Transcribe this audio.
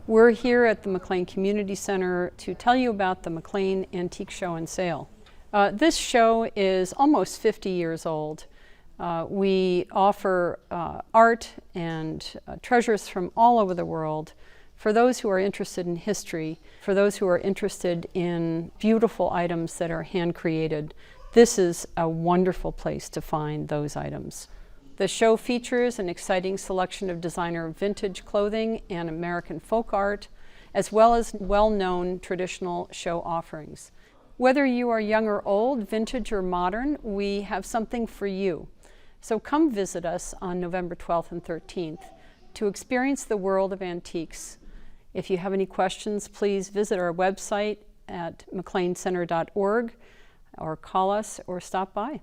We're here at the McLean Community Center to tell you about the McLean Antiques Show Sale. This show is almost 50 years old. We offer art and treasures from all over the world for those who are interested in history, for those who are interested in beautiful items that are hand-created. This is a wonderful place to find those items. The show features an exciting selection of designer vintage clothing and American folk art, as well as well-known traditional show offerings. Whether you are young or old, vintage or modern, we have something for you. So come visit us on November 12th and 13th to experience the world of antiques. If you have any questions, please visit our website at mcleancenter.org or call us or stop by.